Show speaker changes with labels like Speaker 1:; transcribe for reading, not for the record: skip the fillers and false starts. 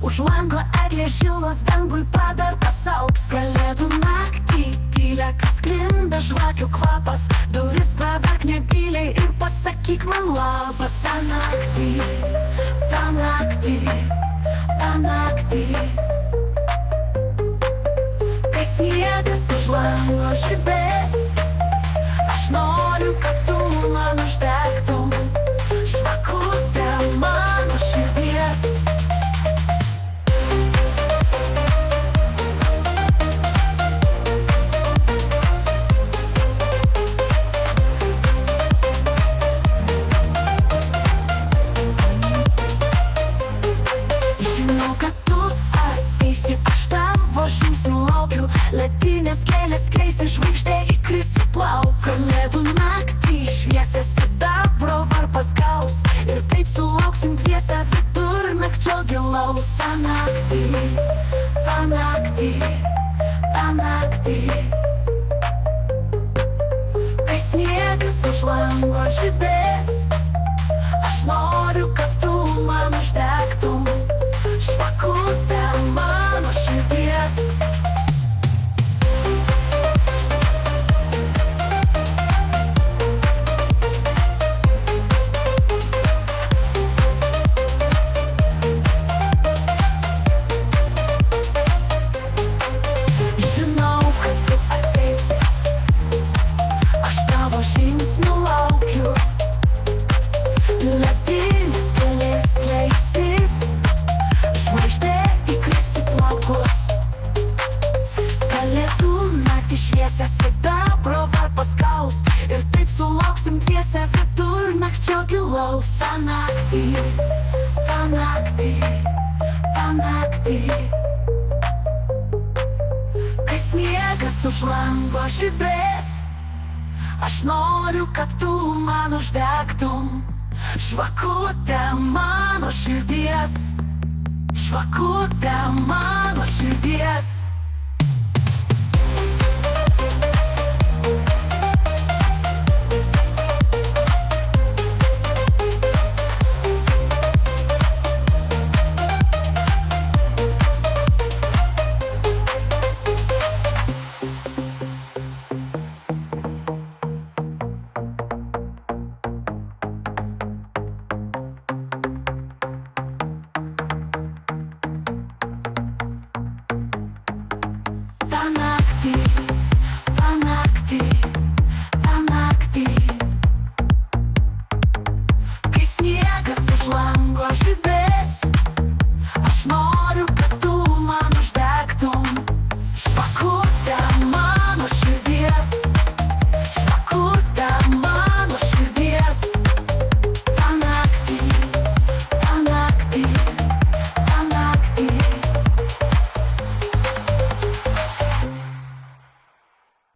Speaker 1: Už lango eglė žilos dangui pabertas auks. Kalėdų naktį tylia, kas sklinda žvakių kvapas. Duris praverk nebyliai ir pasakyk man labas. Ta naktį, ta naktį, ta naktį, kai sniegas už lango žibės, aš noriu, kad tu man uždegtum žvakutę mano širdies. Žinau, kad tu ateisi, aš tavo žingsnių laukiu. Ledinės gėlės kreisi, žvaigždė įkris į plauką. Kalėdų naktį šviesias sidabro varpas gaus, ir taip sulauksim dviese vidurnakčio gilaus. Ta naktį, ta naktį, ta naktį, kai sniegas už lango žibės, aš noriu, kad tu man uždegtum žvakutę mano širdies. Žinau, kad tu ateisi, aš tavo žingsnių laukiu. Ledinės gėlės kleisis, žvaigždė įkris į plaukus. Kalėdų naktį šviesią sidabro varpas gaus, ir taip sulauksim dviese vidurnakčio gilaus. Ta naktį, ta naktį, ta naktį, kai sniegas už lango žibės, aš noriu, kad tu man uždegtum žvakutę mano širdies, žvakutę mano širdies.